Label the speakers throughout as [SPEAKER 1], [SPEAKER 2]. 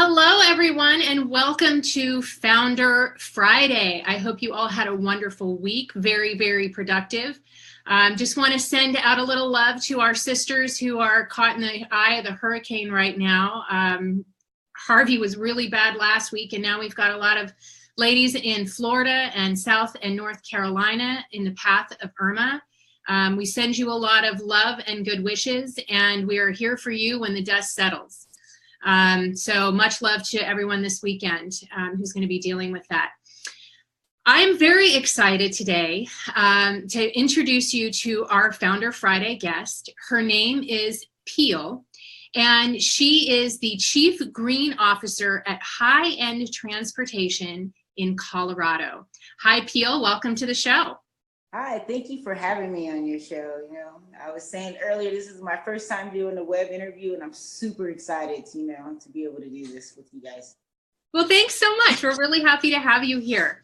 [SPEAKER 1] Hello, everyone, and welcome to Founder Friday. I hope you all had a wonderful week, very, very productive. Just want to send out a little love to our sisters who are caught in the eye of the hurricane right now. Harvey was really bad last week, and now we've got a lot of ladies in Florida and South and North Carolina in the path of Irma. We send you a lot of love and good wishes, and we are here for you when the dust settles. So much love to everyone this weekend who's going to be dealing with that. I'm very excited today to introduce you to our Founder Friday guest. Her name is Peel, and she is the Chief Green Officer at High End Transportation in Colorado. Hi, Peel. Welcome to the show.
[SPEAKER 2] Hi, thank you for having me on your show. I was saying earlier, this is my first time doing a web interview, and I'm super excited, to be able to do this with you guys.
[SPEAKER 1] Well, thanks so much. We're really happy to have you here.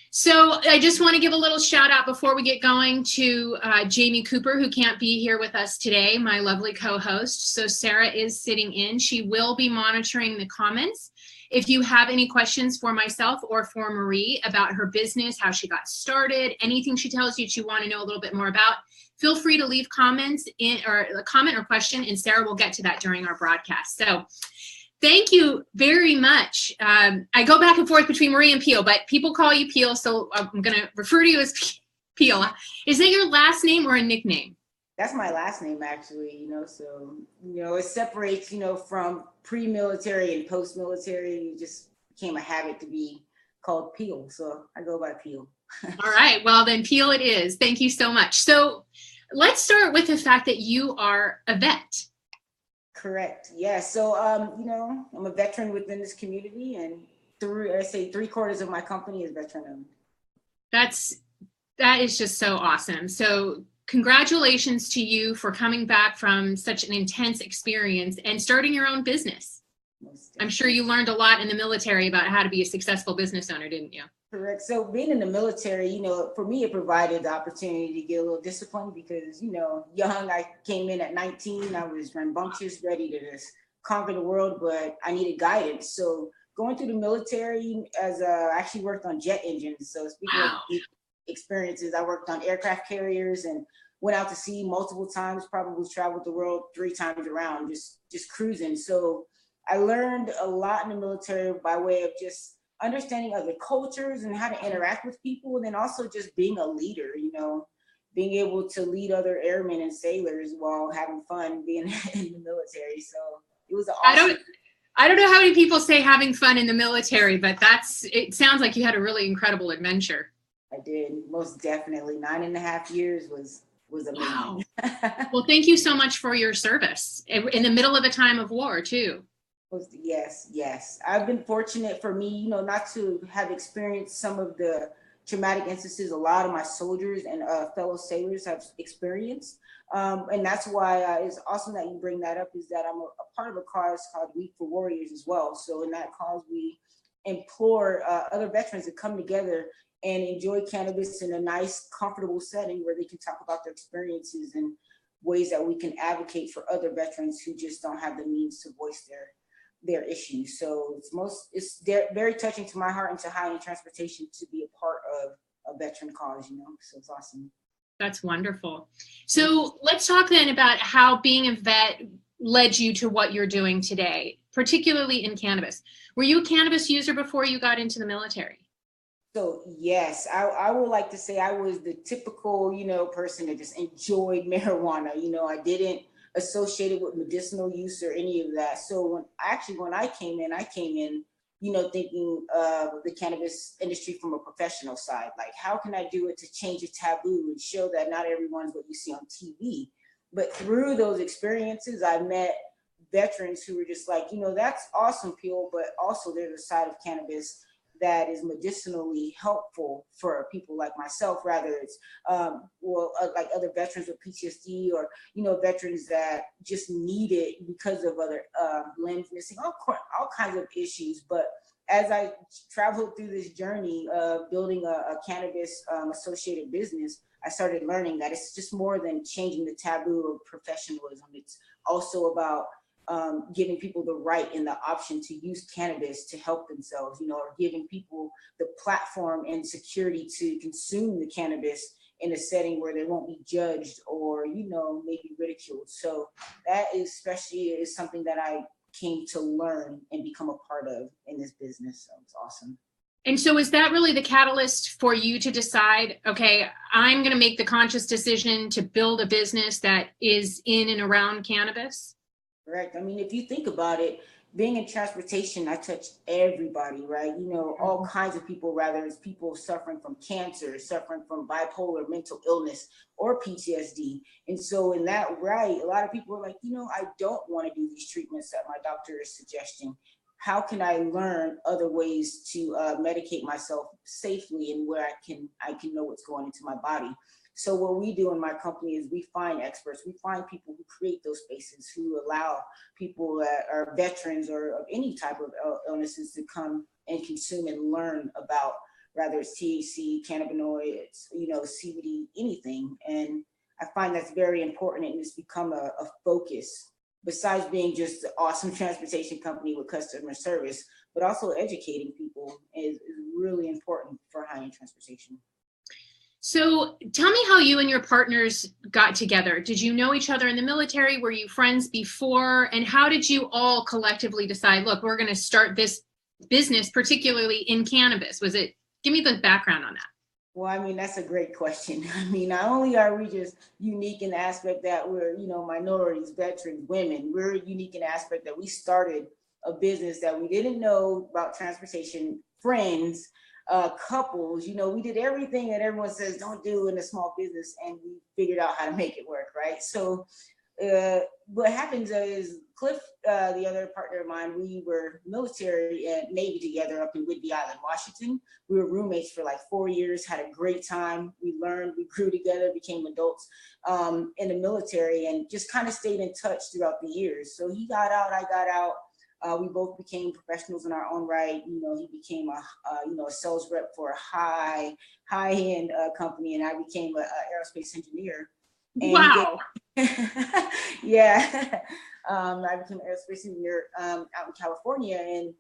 [SPEAKER 1] So I just want to give a little shout out before we get going to Jamie Cooper, who can't be here with us today, my lovely co-host. So Sarah is sitting in. She will be monitoring the comments. If you have any questions for myself or for Marie about her business, how she got started, anything she tells you you want to know a little bit more about, feel free to leave comments or a comment or question, and Sarah will get to that during our broadcast. So thank you very much. I go back and forth between Marie and Peel, but people call you Peel, so I'm going to refer to you as Peel. Is that your last name or a nickname?
[SPEAKER 2] That's my last name, actually, so, it separates, from pre-military and post-military. It just became a habit to be called Peel, so I go by Peel.
[SPEAKER 1] All right, well, then Peel it is. Thank you so much. So let's start with the fact that you are a vet.
[SPEAKER 2] Correct. Yeah. So, I'm a veteran within this community, and three-quarters of my company is veteran-owned.
[SPEAKER 1] That is just so awesome. So congratulations to you for coming back from such an intense experience and starting your own business. I'm sure you learned a lot in the military about how to be a successful business owner, didn't you?
[SPEAKER 2] Correct. So being in the military, for me, it provided the opportunity to get a little discipline because, young, I came in at 19, I was rambunctious, ready to just conquer the world, but I needed guidance. So going through the military, I actually worked on jet engines. So speaking of experiences, I worked on aircraft carriers and went out to sea multiple times, probably traveled the world 3 times around, just cruising. So I learned a lot in the military by way of just understanding other cultures and how to interact with people, and then also just being a leader, being able to lead other airmen and sailors while having fun being in the military. So it was awesome.
[SPEAKER 1] I don't know how many people say having fun in the military, but it sounds like you had a really incredible adventure.
[SPEAKER 2] I did, most definitely. 9.5 years was amazing.
[SPEAKER 1] Wow. Well, thank you so much for your service in the middle of a time of war too.
[SPEAKER 2] Yes. I've been fortunate for me, not to have experienced some of the traumatic instances a lot of my soldiers and fellow sailors have experienced. And that's why it's awesome that you bring that up, is that I'm a part of a cause called WEiC for Warriors as well. So in that cause, we implore other veterans to come together and enjoy cannabis in a nice, comfortable setting where they can talk about their experiences and ways that we can advocate for other veterans who just don't have the means to voice their issues. So it's very touching to my heart and to High End Transportation to be a part of a veteran cause, so it's awesome.
[SPEAKER 1] That's wonderful. So let's talk then about how being a vet led you to what you're doing today, particularly in cannabis. Were you a cannabis user before you got into the military?
[SPEAKER 2] So yes, I would like to say I was the typical, person that just enjoyed marijuana. I didn't associate it with medicinal use or any of that. So when I came in, thinking of the cannabis industry from a professional side. Like, how can I do it to change a taboo and show that not everyone's what you see on TV? But through those experiences, I met veterans who were just like, that's awesome, Peel, but also there's a side of cannabis that is medicinally helpful for people like myself, rather it's like other veterans with PTSD or veterans that just need it because of other limbs missing, all kinds of issues. But as I traveled through this journey of building a cannabis associated business, I started learning that it's just more than changing the taboo of professionalism. It's also about giving people the right and the option to use cannabis to help themselves, or giving people the platform and security to consume the cannabis in a setting where they won't be judged or, maybe ridiculed. So that especially is something that I came to learn and become a part of in this business. So it's awesome.
[SPEAKER 1] And so is that really the catalyst for you to decide, okay, I'm going to make the conscious decision to build a business that is in and around cannabis?
[SPEAKER 2] Correct. I mean, if you think about it, being in transportation, I touch everybody, right? All kinds of people, rather it's people suffering from cancer, suffering from bipolar mental illness or PTSD. And so in that, right, a lot of people are like, I don't want to do these treatments that my doctor is suggesting. How can I learn other ways to medicate myself safely and where I can know what's going into my body? So what we do in my company is we find experts, we find people who create those spaces, who allow people that are veterans or of any type of illnesses to come and consume and learn about, rather it's THC, cannabinoids, CBD, anything. And I find that's very important, and it's become a focus, besides being just an awesome transportation company with customer service, but also educating people is really important for high-end transportation.
[SPEAKER 1] So tell me how you and your partners got together. Did you know each other in the military? Were you friends before? And how did you all collectively decide, look, we're going to start this business, particularly in cannabis? Give me the background on that.
[SPEAKER 2] Well, I mean, that's a great question. I mean, not only are we just unique in the aspect that we're, minorities, veterans, women, we're unique in the aspect that we started a business that we didn't know about transportation, friends, couples, we did everything that everyone says don't do in a small business, and we figured out how to make it work, right? So what happens is Cliff, the other partner of mine, we were military and Navy together up in Whidbey Island, Washington. We were roommates for like 4 years, had a great time. We learned, we grew together, became adults in the military, and just kind of stayed in touch throughout the years. So he got out, I got out. We both became professionals in our own right. He became a sales rep for a high-end company, and I became an aerospace engineer. And
[SPEAKER 1] wow.
[SPEAKER 2] Yeah. I became an aerospace engineer out in California. And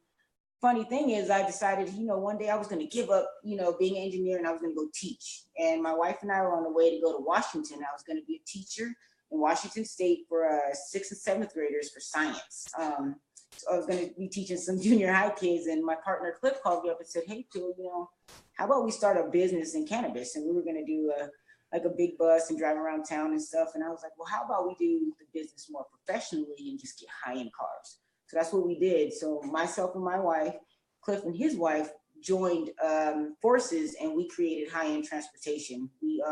[SPEAKER 2] funny thing is, I decided, one day I was going to give up, being an engineer, and I was going to go teach. And my wife and I were on the way to go to Washington. I was going to be a teacher in Washington State for 6th and 7th graders for science. So I was going to be teaching some junior high kids, and my partner Cliff called me up and said, "Hey, Phil, how about we start a business in cannabis?" And we were going to do a big bus and drive around town and stuff. And I was like, "Well, how about we do the business more professionally and just get high-end cars?" So that's what we did. So myself and my wife, Cliff and his wife, joined forces, and we created high-end transportation. We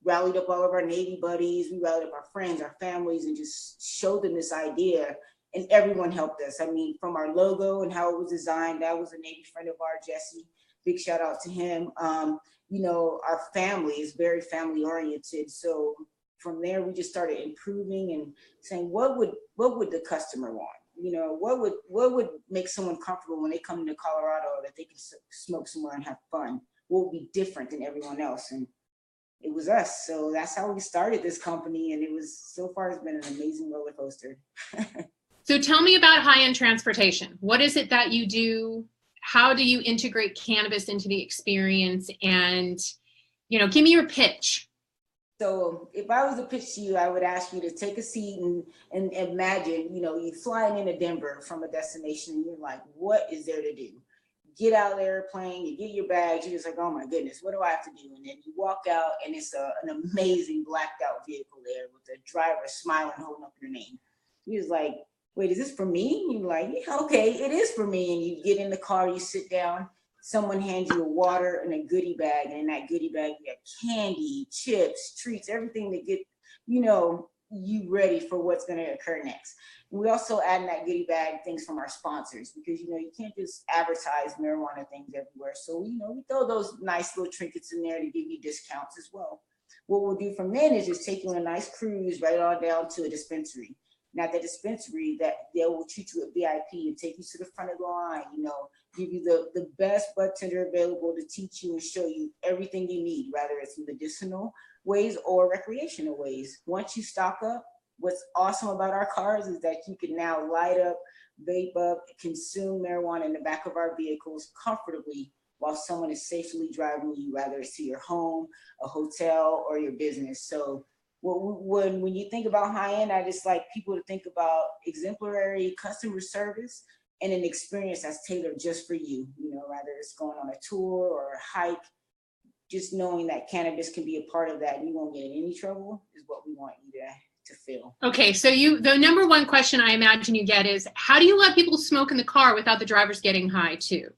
[SPEAKER 2] rallied up all of our Navy buddies, we rallied up our friends, our families, and just showed them this idea. And everyone helped us. I mean, from our logo and how it was designed, that was a Navy friend of ours, Jesse. Big shout out to him. Our family is very family oriented. So from there, we just started improving and saying, what would the customer want? What would make someone comfortable when they come to Colorado, that they can smoke somewhere and have fun? What would be different than everyone else? And it was us. So that's how we started this company. And so far, it's been an amazing roller coaster.
[SPEAKER 1] So tell me about high-end transportation. What is it that you do? How do you integrate cannabis into the experience? And, give me your pitch.
[SPEAKER 2] So if I was to pitch to you, I would ask you to take a seat and imagine, you're flying into Denver from a destination, and you're like, what is there to do? Get out of the airplane, you get your bags, you're just like, oh my goodness, what do I have to do? And then you walk out, and it's an amazing blacked out vehicle there with the driver smiling, holding up your name. You're just like, wait, is this for me? And you're like, yeah, okay, it is for me. And you get in the car, you sit down, someone hands you a water and a goodie bag. And in that goodie bag, you have candy, chips, treats, everything to get, you ready for what's going to occur next. And we also add in that goodie bag things from our sponsors, because, you can't just advertise marijuana things everywhere. So, we throw those nice little trinkets in there to give you discounts as well. What we'll do from then is just take you on a nice cruise right on down to a dispensary. Now, the dispensary, that they will treat you at VIP and take you to the front of the line, give you the best bud tender available to teach you and show you everything you need, whether it's medicinal ways or recreational ways. Once you stock up, what's awesome about our cars is that you can now light up, vape up, consume marijuana in the back of our vehicles comfortably while someone is safely driving you, whether it's to your home, a hotel, or your business. So when you think about high end, I just like people to think about exemplary customer service and an experience that's tailored just for you, whether it's going on a tour or a hike, just knowing that cannabis can be a part of that and you won't get in any trouble is what we want you to feel.
[SPEAKER 1] Okay, so the number one question I imagine you get is, how do you let people smoke in the car without the drivers getting high too?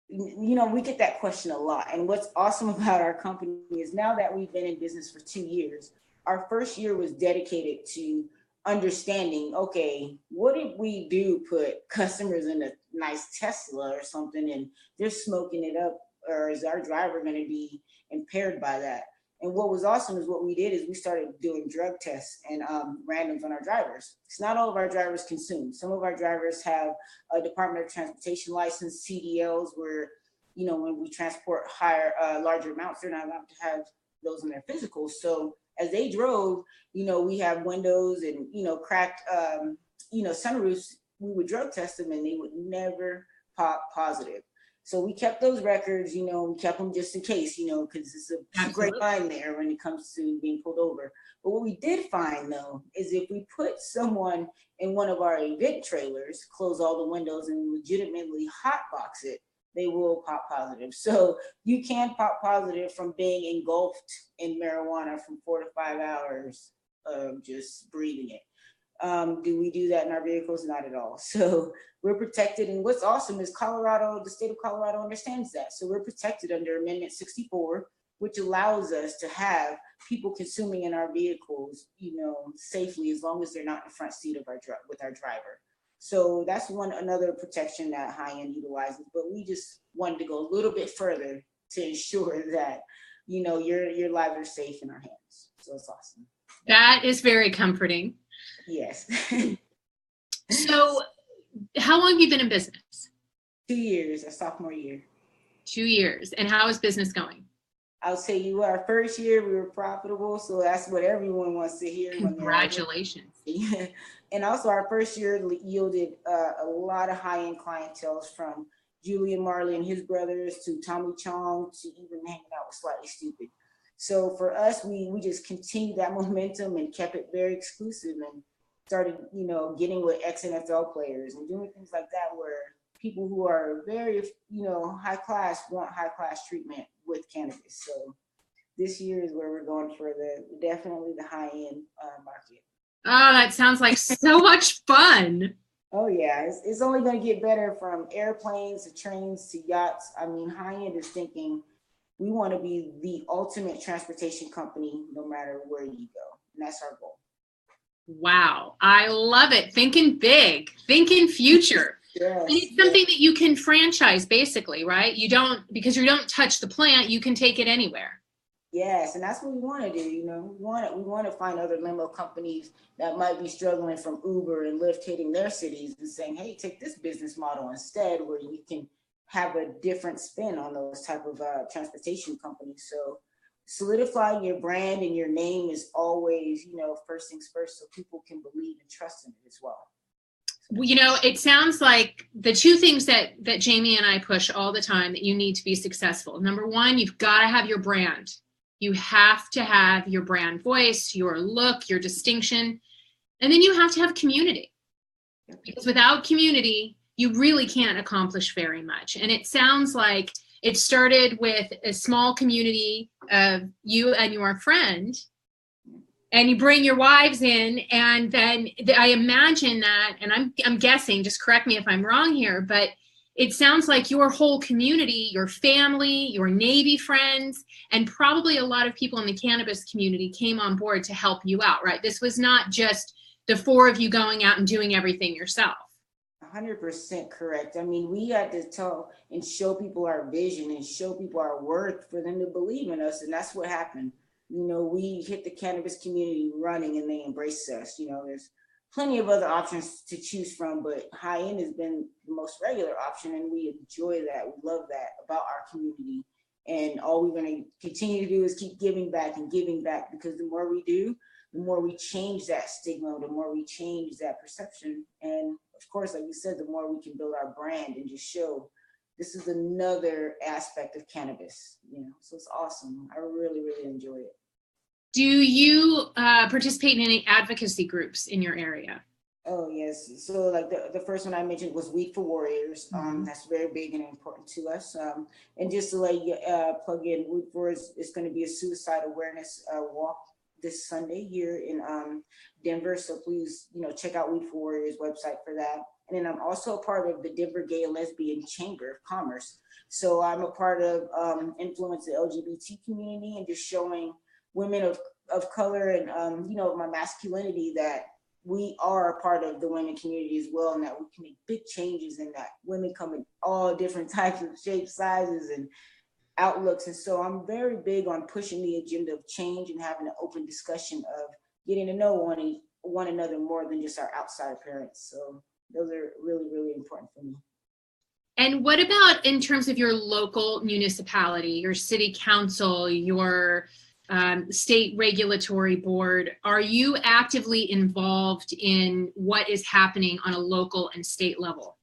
[SPEAKER 2] We get that question a lot. And what's awesome about our company is now that we've been in business for 2 years, our first year was dedicated to understanding, okay, what if we do put customers in a nice Tesla or something and they're smoking it up, or is our driver going to be impaired by that? And what was awesome is what we did is we started doing drug tests and randoms on our drivers. It's not all of our drivers consume. Some of our drivers have a Department of Transportation license, CDLs, where, when we transport larger amounts, they're not allowed to have those in their physicals. So as they drove, we have windows and, cracked, sunroofs. We would drug test them and they would never pop positive. So we kept those records, we kept them just in case, because it's a great line there when it comes to being pulled over. But what we did find, though, is if we put someone in one of our event trailers, close all the windows and legitimately hotbox it, they will pop positive. So you can pop positive from being engulfed in marijuana from 4 to 5 hours of just breathing it. Do we do that in our vehicles? Not at all. So we're protected. And what's awesome is the state of Colorado understands that. So we're protected under Amendment 64, which allows us to have people consuming in our vehicles, safely, as long as they're not in the front seat of with our driver. So that's another protection that high end utilizes. But we just wanted to go a little bit further to ensure that, your lives are safe in our hands. So it's awesome.
[SPEAKER 1] That is very comforting.
[SPEAKER 2] Yes.
[SPEAKER 1] So how long have you been in business?
[SPEAKER 2] 2 years, a sophomore year.
[SPEAKER 1] 2 years. And how is business going?
[SPEAKER 2] I'll tell you, our first year we were profitable. So that's what everyone wants to hear.
[SPEAKER 1] Congratulations.
[SPEAKER 2] And also our first year yielded a lot of high-end clientele, from Julian Marley and his brothers to Tommy Chong to even hanging out with Slightly Stupid. So for us, we just continued that momentum and kept it very exclusive and started, getting with ex-NFL players and doing things like that, where people who are very, high class want high class treatment with cannabis. So this year is where we're going for definitely the high end market.
[SPEAKER 1] Oh, that sounds like so much fun.
[SPEAKER 2] Oh yeah, it's only going to get better, from airplanes to trains to yachts. I mean, high end is thinking, we want to be the ultimate transportation company no matter where you go. And that's our goal.
[SPEAKER 1] Wow. I love it. Thinking big, thinking future.
[SPEAKER 2] Yes,
[SPEAKER 1] and it's something that you can franchise, basically, right? Because you don't touch the plant, you can take it anywhere.
[SPEAKER 2] Yes, and that's what we want to do. We want to find other limo companies that might be struggling, from Uber and Lyft hitting their cities and saying, hey, take this business model instead, where you can have a different spin on those type of transportation companies. So solidifying your brand and your name is always, first things first, so people can believe and trust in it as well.
[SPEAKER 1] It sounds like the two things that Jamie and I push all the time that you need to be successful. Number one, you've got to have your brand. You have to have your brand voice, your look, your distinction. And then you have to have community. Because without community, you really can't accomplish very much. And it sounds like it started with a small community of you and your friend, and you bring your wives in, and then I imagine that, and I'm guessing, just correct me if I'm wrong here, but it sounds like your whole community, your family, your Navy friends, and probably a lot of people in the cannabis community came on board to help you out, right? This was not just the four of you going out and doing everything yourself.
[SPEAKER 2] 100% correct. I mean, we had to tell and show people our vision and show people our worth for them to believe in us. And that's what happened. We hit the cannabis community running and they embraced us. There's plenty of other options to choose from, but high end has been the most regular option. And we enjoy that. We love that about our community. And all we're going to continue to do is keep giving back, because the more we do, the more we change that stigma, the more we change that perception. And of course, like you said, the more we can build our brand and just show this is another aspect of cannabis, so it's awesome. I really, really enjoy it.
[SPEAKER 1] Do you participate in any advocacy groups in your area?
[SPEAKER 2] Oh, yes. So like the first one I mentioned was WEiC for Warriors. That's very big and important to us. And just to let you plug in, WEiC for is going to be a suicide awareness walk this Sunday here in Denver. So please, check out WEiC for Warriors website for that. And then I'm also a part of the Denver Gay and Lesbian Chamber of Commerce. So I'm a part of influence the LGBT community and just showing women of color and, my masculinity that we are a part of the women community as well, and that we can make big changes, and that women come in all different types of shapes, sizes, and outlooks. And so I'm very big on pushing the agenda of change and having an open discussion of getting to know one another more than just our outside appearance. So those are really, really important for me.
[SPEAKER 1] And what about in terms of your local municipality, your city council, your state regulatory board? Are you actively involved in what is happening on a local and state level?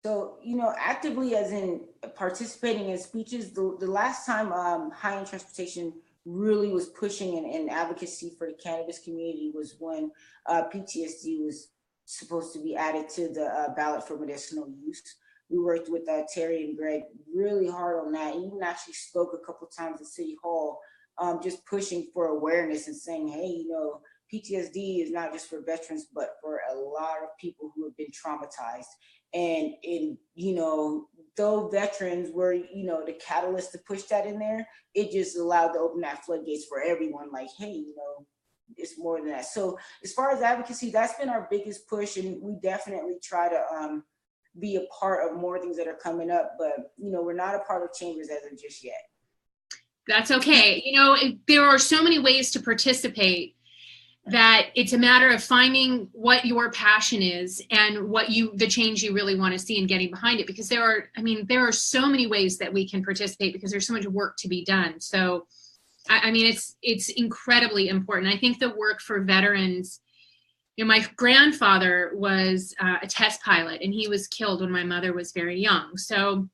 [SPEAKER 2] So, actively as in participating in speeches, the last time high-end transportation really was pushing in advocacy for the cannabis community was when PTSD was supposed to be added to the ballot for medicinal use. We worked with Terry and Greg really hard on that, and even actually spoke a couple times at City Hall, just pushing for awareness and saying, hey, PTSD is not just for veterans, but for a lot of people who have been traumatized. And though veterans were, the catalyst to push that in there, it just allowed to open that floodgates for everyone. Like, hey, it's more than that. So as far as advocacy, that's been our biggest push, and we definitely try to be a part of more things that are coming up. But we're not a part of chambers as of just yet.
[SPEAKER 1] That's okay. There are so many ways to participate that it's a matter of finding what your passion is and the change you really want to see and getting behind it. Because there are so many ways that we can participate because there's so much work to be done. So, it's incredibly important. I think the work for veterans, my grandfather was a test pilot, and he was killed when my mother was very young. So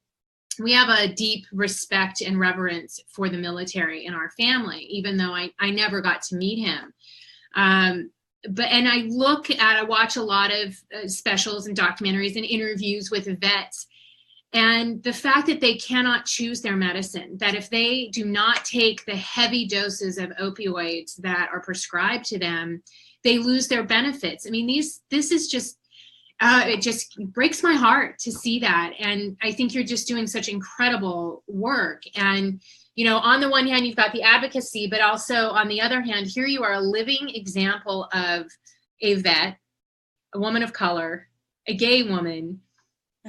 [SPEAKER 1] we have a deep respect and reverence for the military in our family, even though I never got to meet him. And I watch a lot of specials and documentaries and interviews with vets, and the fact that they cannot choose their medicine, that if they do not take the heavy doses of opioids that are prescribed to them, they lose their benefits. This is just, it just breaks my heart to see that. And I think you're just doing such incredible work. And, on the one hand, you've got the advocacy, but also on the other hand, here you are, a living example of a vet, a woman of color, a gay woman,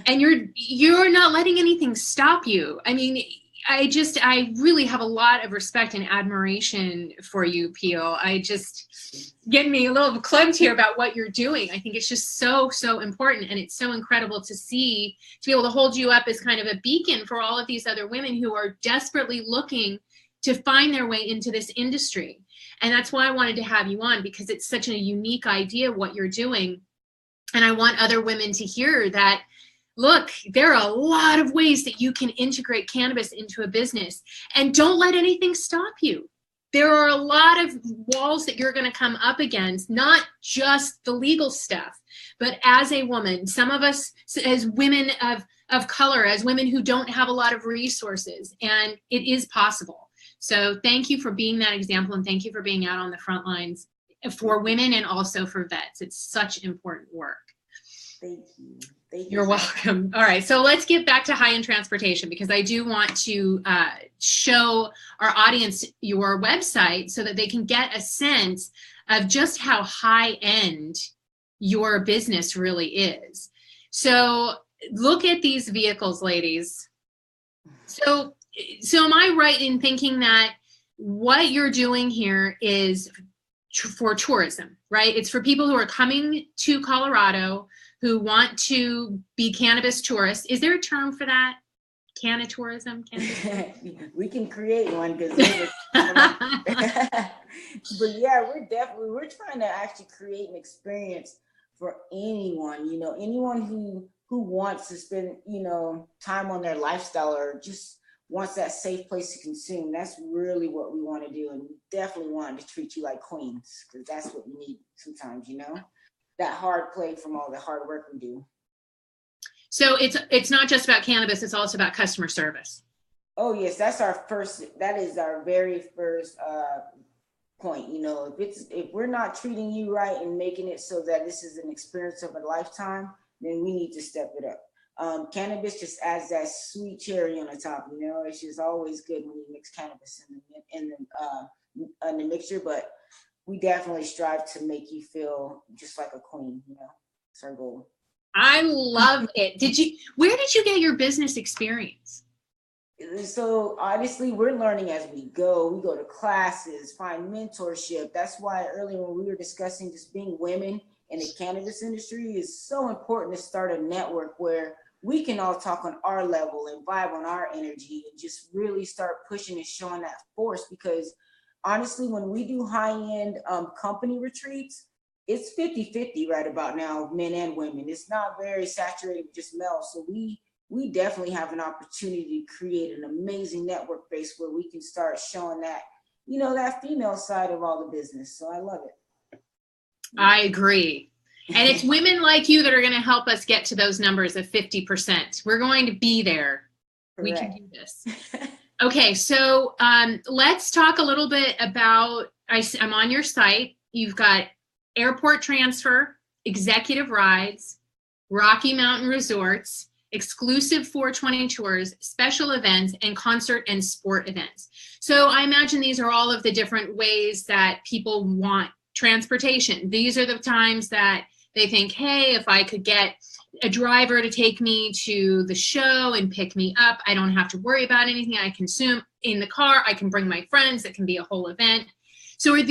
[SPEAKER 1] and you're not letting anything stop you. I really have a lot of respect and admiration for you, Pio. I just getting me a little clumped here about what you're doing. I think it's just so, so important. And it's so incredible to be able to hold you up as kind of a beacon for all of these other women who are desperately looking to find their way into this industry. And that's why I wanted to have you on, because it's such a unique idea what you're doing. And I want other women to hear that, look, there are a lot of ways that you can integrate cannabis into a business, and don't let anything stop you. There are a lot of walls that you're going to come up against, not just the legal stuff, but as a woman, some of us as women of color, as women who don't have a lot of resources, and it is possible. So thank you for being that example, and thank you for being out on the front lines for women and also for vets. It's such important work.
[SPEAKER 2] Thank you.
[SPEAKER 1] You're welcome. All right, so let's get back to high-end transportation, because I do want to show our audience your website so that they can get a sense of just how high-end your business really is. So look at these vehicles, ladies. So am I right in thinking that what you're doing here is for tourism, right? It's for people who are coming to Colorado who want to be cannabis tourists. Is there a term for that? Canatourism?
[SPEAKER 2] We can create one because but yeah, we're trying to actually create an experience for anyone, anyone who wants to spend, time on their lifestyle or just wants that safe place to consume. That's really what we want to do. And we definitely want to treat you like queens, because that's what we need sometimes, that hard play from all the hard work we do.
[SPEAKER 1] So it's not just about cannabis, it's also about customer service.
[SPEAKER 2] Oh yes, that is our very first point. If we're not treating you right and making it so that this is an experience of a lifetime, then we need to step it up. Cannabis just adds that sweet cherry on the top. It's just always good when you mix cannabis in the mixture, but we definitely strive to make you feel just like a queen. It's our goal.
[SPEAKER 1] I love it. Where did you get your business experience?
[SPEAKER 2] So honestly, we're learning as we go. We go to classes, find mentorship. That's why earlier when we were discussing just being women in the cannabis industry, is so important to start a network where we can all talk on our level and vibe on our energy and just really start pushing and showing that force. Because honestly, when we do high-end company retreats, it's 50-50 right about now, men and women. It's not very saturated with just male. So we definitely have an opportunity to create an amazing network base where we can start showing that, that female side of all the business. So I love it.
[SPEAKER 1] I agree. And it's women like you that are going to help us get to those numbers of 50%. We're going to be there. Correct. We can do this. Okay, so let's talk a little bit about, I'm on your site. You've got airport transfer, executive rides, Rocky Mountain resorts, exclusive 420 tours, special events, and concert and sport events. So I imagine these are all of the different ways that people want transportation. These are the times that they think, hey, if I could get a driver to take me to the show and pick me up, I don't have to worry about anything I consume in the car. I can bring my friends. It can be a whole event. So were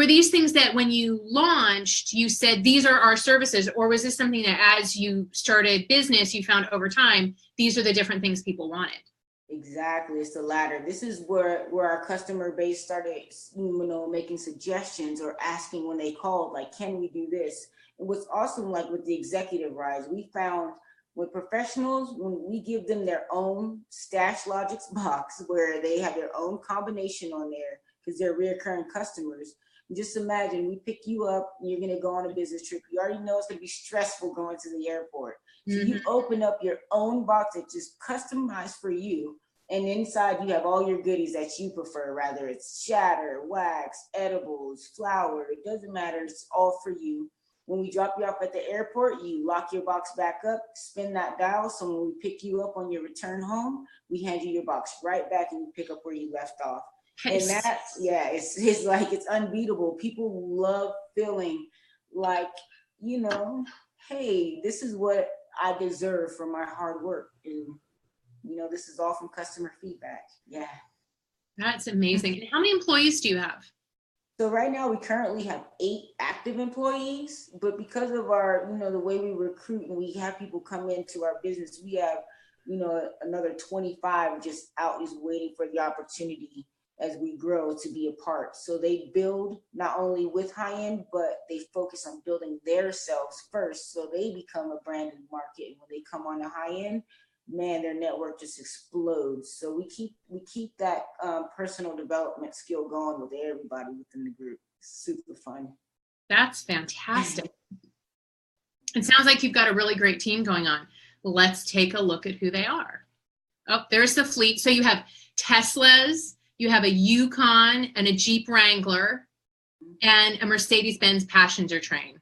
[SPEAKER 1] these things that when you launched, you said, these are our services, or was this something that as you started business, you found over time, these are the different things people wanted?
[SPEAKER 2] Exactly. It's the latter. This is where our customer base started, making suggestions or asking when they called, like, can we do this? And what's awesome, like with the executive rides, we found with professionals, when we give them their own Stash Logics box where they have their own combination on there because they're reoccurring customers. Just imagine we pick you up and you're going to go on a business trip. You already know it's going to be stressful going to the airport. So you open up your own box that's just customized for you. And inside you have all your goodies that you prefer, whether it's shatter, wax, edibles, flour, it doesn't matter. It's all for you. When we drop you off at the airport, you lock your box back up, spin that dial. So when we pick you up on your return home, we hand you your box right back and you pick up where you left off. And that, it's like, it's unbeatable. People love feeling like, hey, this is what I deserve for my hard work. And, this is all from customer feedback. Yeah.
[SPEAKER 1] That's amazing. And how many employees do you have?
[SPEAKER 2] So right now we currently have 8 active employees, but because of our, the way we recruit and we have people come into our business, we have, another 25 just out just waiting for the opportunity as we grow to be a part. So they build not only with high end, but they focus on building their selves first. So they become a brand in the market. And when they come on the high end, man, their network just explodes. So we keep that personal development skill going with everybody within the group. Super fun.
[SPEAKER 1] That's fantastic. It sounds like you've got a really great team going on. Let's take a look at who they are. Oh, there's the fleet. So you have Teslas, you have a Yukon and a Jeep Wrangler and a Mercedes-Benz passenger train.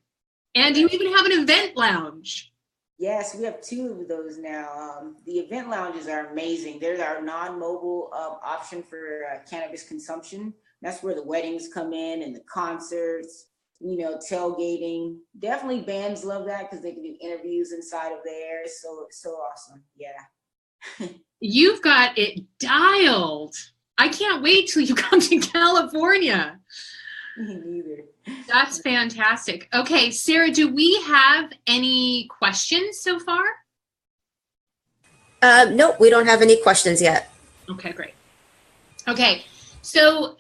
[SPEAKER 1] And you even have an event lounge.
[SPEAKER 2] Yes, we have 2 of those now. The event lounges are amazing. They're our non-mobile option for cannabis consumption. That's where the weddings come in and the concerts, tailgating. Definitely bands love that because they can do interviews inside of there. So awesome. Yeah. You've
[SPEAKER 1] got it dialed. I can't wait till you come to California.
[SPEAKER 2] Me neither.
[SPEAKER 1] That's fantastic. Okay, Sarah, do we have any questions so far?
[SPEAKER 3] Nope, we don't have any questions yet.
[SPEAKER 1] Okay, great. Okay, so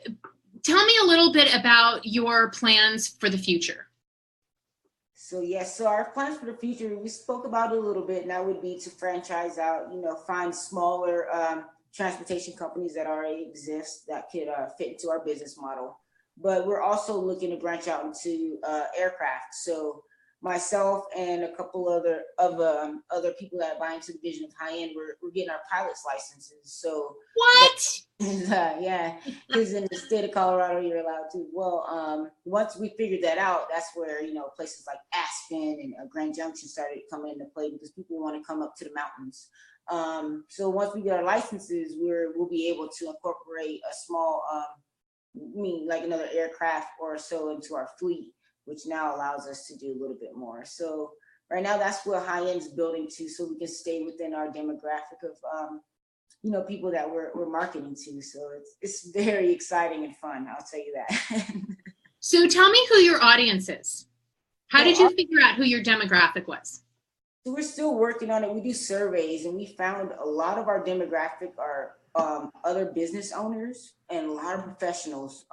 [SPEAKER 1] tell me a little bit about your plans for the future.
[SPEAKER 2] So yes, so our plans for the future, we spoke about it a little bit, and that would be to franchise out, find smaller transportation companies that already exist that could fit into our business model. But we're also looking to branch out into aircraft. So myself and a couple other people that buy into the vision of high end, we're getting our pilot's licenses. So
[SPEAKER 1] What?
[SPEAKER 2] yeah, because in the state of Colorado, you're allowed to. Well, once we figured that out, that's where places like Aspen and Grand Junction started coming into play because people want to come up to the mountains. So once we get our licenses, we'll be able to incorporate a small, like another aircraft or so into our fleet, which now allows us to do a little bit more. So right now, that's what high end's building to, so we can stay within our demographic of people that we're marketing to. So it's very exciting and fun, I'll tell you that.
[SPEAKER 1] So tell me who your audience is. How did you figure out who your demographic was?
[SPEAKER 2] So we're still working on it. We do surveys, and we found a lot of our demographic are other business owners and a lot of professionals.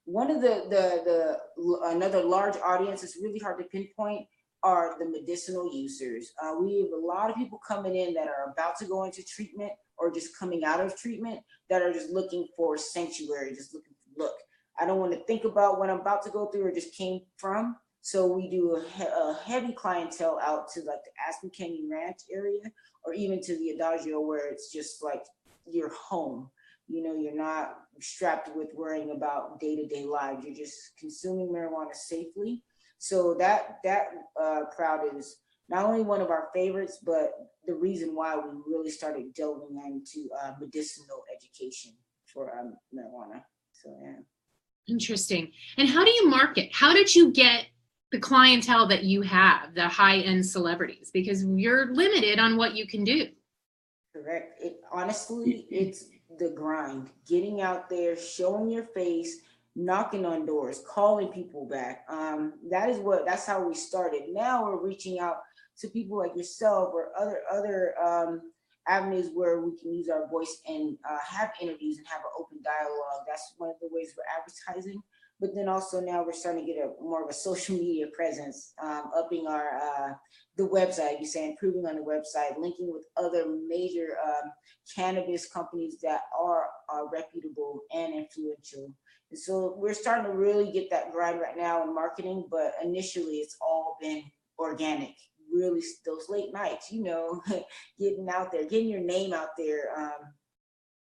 [SPEAKER 2] One of the another large audience is really hard to pinpoint are the medicinal users. We have a lot of people coming in that are about to go into treatment or just coming out of treatment that are just looking for sanctuary, just looking for, look, I don't want to think about what I'm about to go through or just came from. So we do a heavy clientele out to like the Aspen Canyon Ranch area, or even to the Adagio, where it's just like your home. You're not strapped with worrying about day-to-day lives. You're just consuming marijuana safely. So that crowd is not only one of our favorites, but the reason why we really started delving into medicinal education for marijuana. So yeah.
[SPEAKER 1] Interesting. And how do you market? How did you get the clientele that you have, the high-end celebrities? Because you're limited on what you can do.
[SPEAKER 2] Correct. Honestly, it's the grind, getting out there, showing your face, knocking on doors, calling people back. That's how we started. Now we're reaching out to people like yourself or other avenues where we can use our voice and have interviews and have an open dialogue. That's one of the ways we're advertising. But then also now we're starting to get more of a social media presence, upping our the website, you say, improving on the website, linking with other major cannabis companies that are reputable and influential. And so we're starting to really get that grind right now in marketing, but initially it's all been organic. Really, those late nights, getting out there, getting your name out there,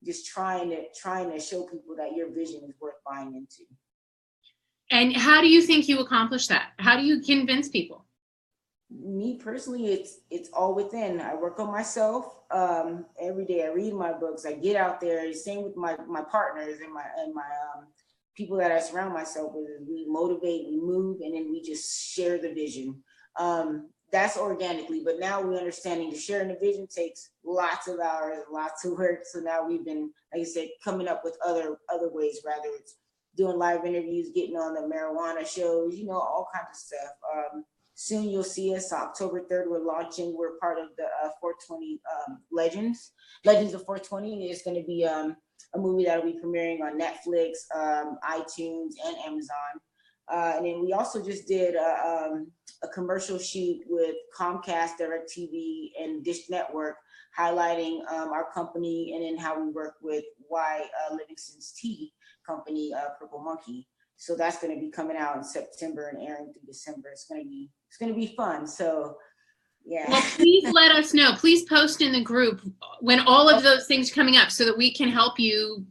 [SPEAKER 2] just trying to show people that your vision is worth buying into.
[SPEAKER 1] And how do you think you accomplish that? How do you convince people?
[SPEAKER 2] Me personally, it's all within. I work on myself every day. I read my books. I get out there. Same with my partners and my people that I surround myself with. We motivate, we move, and then we just share the vision. That's organically, but now we're understanding the sharing the vision takes lots of hours, lots of work. So now we've been, like I said, coming up with other ways, rather it's doing live interviews, getting on the marijuana shows, all kinds of stuff. Soon you'll see us October 3rd. We're launching. We're part of the 420 Legends of 420. It's going to be a movie that will be premiering on Netflix, iTunes, and Amazon. And then we also just did a commercial shoot with Comcast, DirecTV, and Dish Network, highlighting our company and then how we work with Livingston's tea company, Purple Monkey. So that's going to be coming out in September and airing through December. It's going to be fun. So yeah.
[SPEAKER 1] Well, please let us know. Please post in the group when all of those things are coming up so that we can help you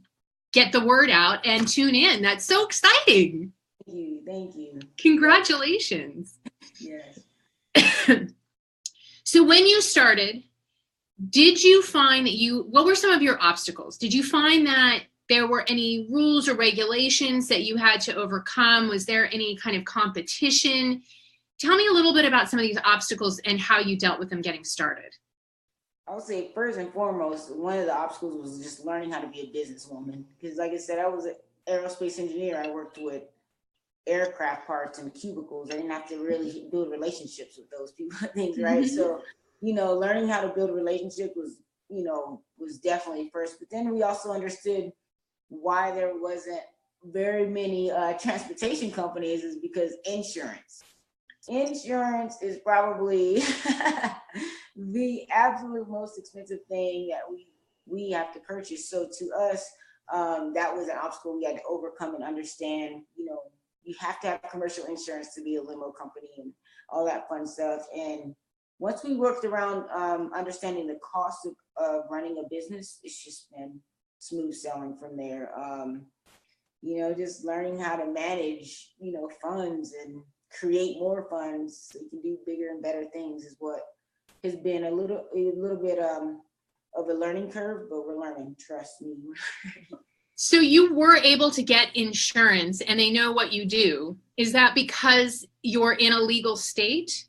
[SPEAKER 1] get the word out and tune in. That's so exciting.
[SPEAKER 2] Thank you.
[SPEAKER 1] Congratulations.
[SPEAKER 2] Yes.
[SPEAKER 1] So when you started, did you find that what were some of your obstacles? Did you find that there were any rules or regulations that you had to overcome? Was there any kind of competition? Tell me a little bit about some of these obstacles and how you dealt with them getting started.
[SPEAKER 2] I would say first and foremost, one of the obstacles was just learning how to be a businesswoman. Because like I said, I was an aerospace engineer. I worked with aircraft parts and cubicles. I didn't have to really build relationships with those people, things, right? So, learning how to build a relationship was was definitely first. But then we also understood why there wasn't very many transportation companies is because insurance. Insurance is probably the absolute most expensive thing that we have to purchase. So to us, that was an obstacle we had to overcome and understand. You have to have commercial insurance to be a limo company and all that fun stuff. And once we worked around understanding the cost of running a business, it's just been smooth sailing from there. Just learning how to manage, funds and create more funds so you can do bigger and better things is what has been a little bit of a learning curve, but we're learning, trust me.
[SPEAKER 1] So you were able to get insurance and they know what you do. Is that because you're in a legal state?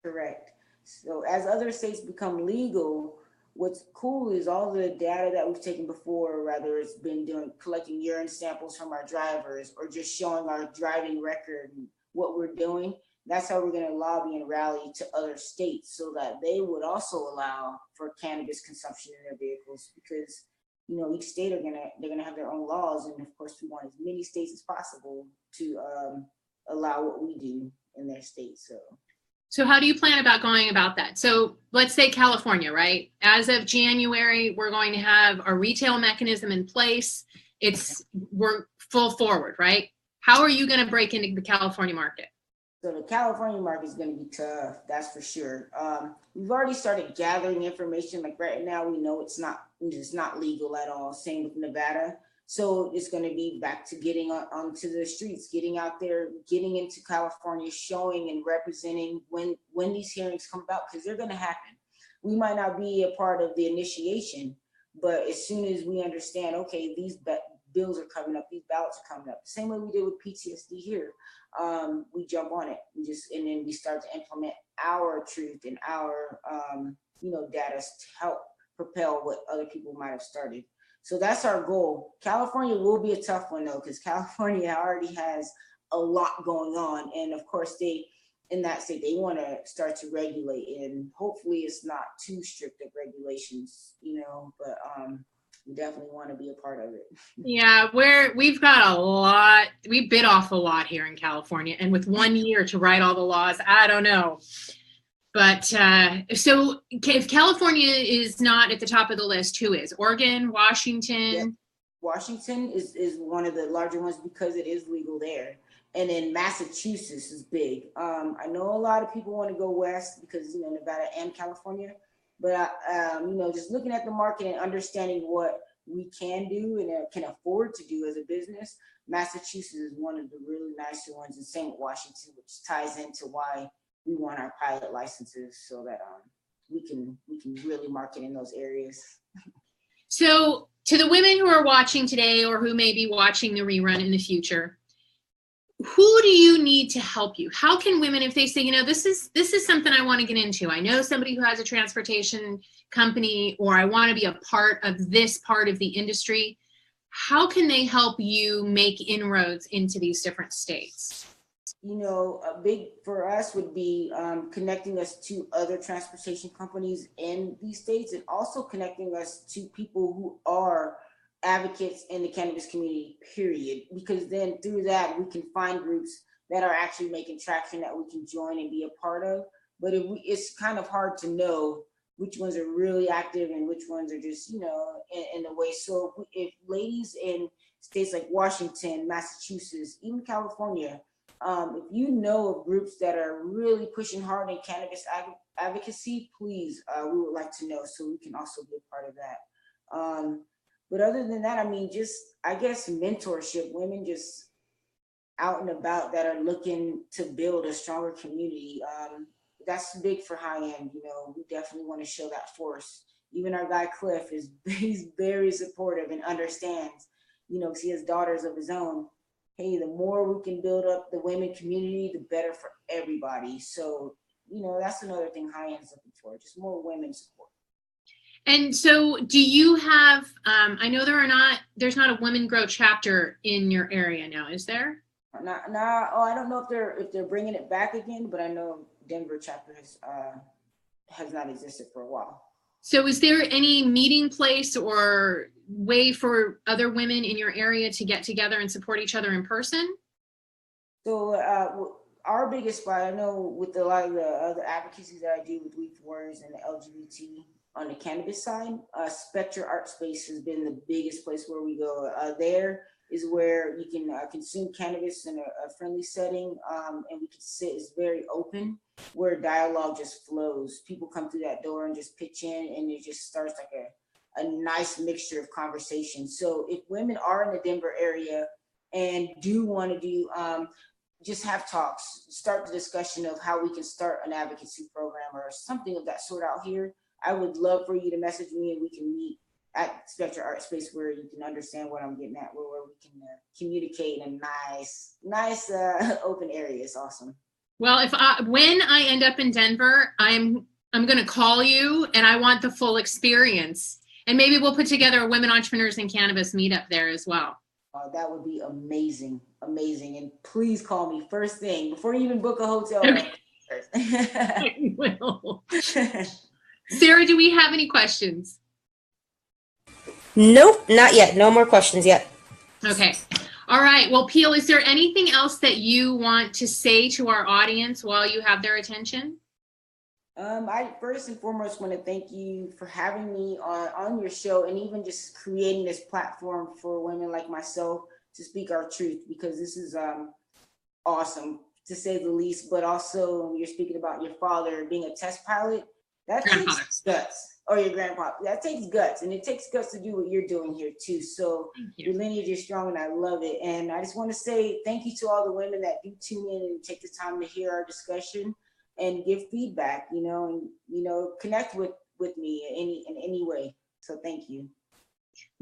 [SPEAKER 2] Correct. So as other states become legal, what's cool is all the data that we've taken before, whether it's been collecting urine samples from our drivers or just showing our driving record and what we're doing. That's how we're going to lobby and rally to other states so that they would also allow for cannabis consumption in their vehicles, because each state they're gonna have their own laws, and of course we want as many states as possible to allow what we do in their state.
[SPEAKER 1] So how do you plan about going about that? So let's say California, right? As of January, we're going to have a retail mechanism in place. We're full forward, right? How are you going to break into the California market?
[SPEAKER 2] So the California market is going to be tough, that's for sure. We've already started gathering information. Like right now, we know it's not legal at all. Same with Nevada. So it's going to be back to getting onto the streets, getting out there, getting into California, showing and representing when these hearings come about, because they're going to happen. We might not be a part of the initiation, but as soon as we understand, okay, these bills are coming up, these ballots are coming up, the same way we did with PTSD here. We jump on it and then we start to implement our truth and our data to help propel what other people might have started. So that's our goal. California will be a tough one though, because California already has a lot going on, and of course in that state they want to start to regulate, and hopefully it's not too strict of regulations, but we definitely want to be a part of it.
[SPEAKER 1] Yeah, we've got a lot. We bit off a lot here in California, and with 1 year to write all the laws, I don't know. But so if California is not at the top of the list, who is? Oregon, Washington?
[SPEAKER 2] Yep. Washington is one of the larger ones because it is legal there. And then Massachusetts is big. I know a lot of people want to go west because, Nevada and California. But, just looking at the market and understanding what we can do and can afford to do as a business, Massachusetts is one of the really nicer ones, and same with Washington, which ties into why we want our pilot licenses so that we can really market in those areas.
[SPEAKER 1] So to the women who are watching today or who may be watching the rerun in the future, who do you need to help you? How can women, if they say, this is something I want to get into, I know somebody who has a transportation company, or I want to be a part of this part of the industry, how can they help you make inroads into these different states?
[SPEAKER 2] A big for us would be connecting us to other transportation companies in these states, and also connecting us to people who are advocates in the cannabis community, period. Because then through that, we can find groups that are actually making traction that we can join and be a part of. But it's kind of hard to know which ones are really active and which ones are just, in the way. So if ladies in states like Washington, Massachusetts, even California, if you know of groups that are really pushing hard in cannabis advocacy, please, we would like to know so we can also be a part of that. But other than that, I guess mentorship, women just out and about that are looking to build a stronger community. That's big for high end. We definitely want to show that force. Even our guy Cliff he's very supportive and understands, because he has daughters of his own. Hey, the more we can build up the women community, the better for everybody. So, that's another thing high end's looking for, just more women support.
[SPEAKER 1] And so do you have, I know there's not a Women Grow chapter in your area now, is there?
[SPEAKER 2] I don't know if they're bringing it back again, but I know Denver chapter has not existed for a while.
[SPEAKER 1] So is there any meeting place or way for other women in your area to get together and support each other in person?
[SPEAKER 2] So our biggest spot, I know with a lot of the other advocacies that I do with WEiC Warriors and the LGBT on the cannabis side, Spectre Art Space has been the biggest place where we go. There is where you can consume cannabis in a friendly setting, and we can sit. It's very open, where dialogue just flows. People come through that door and just pitch in, and it just starts like a nice mixture of conversation. So if women are in the Denver area and do want to do just have talks, start the discussion of how we can start an advocacy program or something of that sort out here, I would love for you to message me and we can meet at Spectre Art Space where you can understand what I'm getting at, where we can communicate in a nice open area. It's awesome.
[SPEAKER 1] Well, when I end up in Denver, I'm going to call you, and I want the full experience. And maybe we'll put together a Women Entrepreneurs in Cannabis meetup there as well.
[SPEAKER 2] That would be amazing. And please call me first thing before you even book a hotel.
[SPEAKER 1] Okay. I will. Sarah, do we have any questions?
[SPEAKER 3] Nope, not yet. No more questions yet.
[SPEAKER 1] Okay. All right. Well, Peel, is there anything else that you want to say to our audience while you have their attention?
[SPEAKER 2] I first and foremost want to thank you for having me on your show, and even just creating this platform for women like myself to speak our truth, because this is awesome to say the least. But also, you're speaking about your father being a test pilot. That takes guts. Or your grandpa. That takes guts, and it takes guts to do what you're doing here too. So your lineage is strong, and I love it. And I just want to say thank you to all the women that do tune in and take the time to hear our discussion and give feedback, and connect with me in any way. So thank you.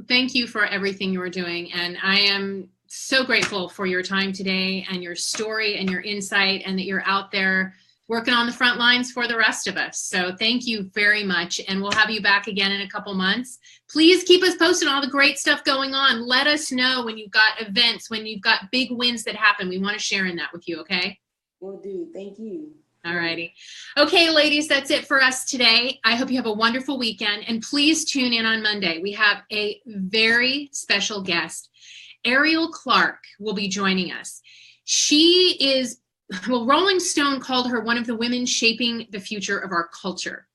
[SPEAKER 1] Thank you for everything you are doing, and I am so grateful for your time today and your story and your insight, and that you're out there working on the front lines for the rest of us. So thank you very much. And we'll have you back again in a couple months. Please keep us posted on all the great stuff going on. Let us know when you've got events, when you've got big wins that happen. We want to share in that with you, okay?
[SPEAKER 2] Will do. Thank you.
[SPEAKER 1] All righty. Okay, ladies, that's it for us today. I hope you have a wonderful weekend. And please tune in on Monday. We have a very special guest. Ariel Clark will be joining us. She is Rolling Stone called her one of the women shaping the future of our culture.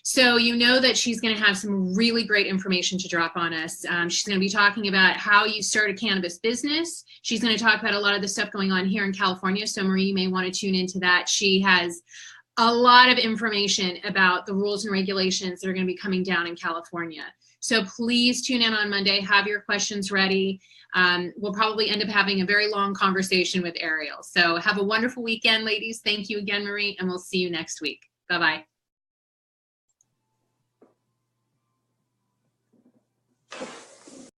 [SPEAKER 1] So you know that she's going to have some really great information to drop on us. She's going to be talking about how you start a cannabis business. She's going to talk about a lot of the stuff going on here in California. So Marie, you may want to tune into that. She has a lot of information about the rules and regulations that are going to be coming down in California. So please tune in on Monday. Have your questions ready. We'll probably end up having a very long conversation with Ariel. So have a wonderful weekend, ladies. Thank you again, Marie, and we'll see you next week. Bye-bye.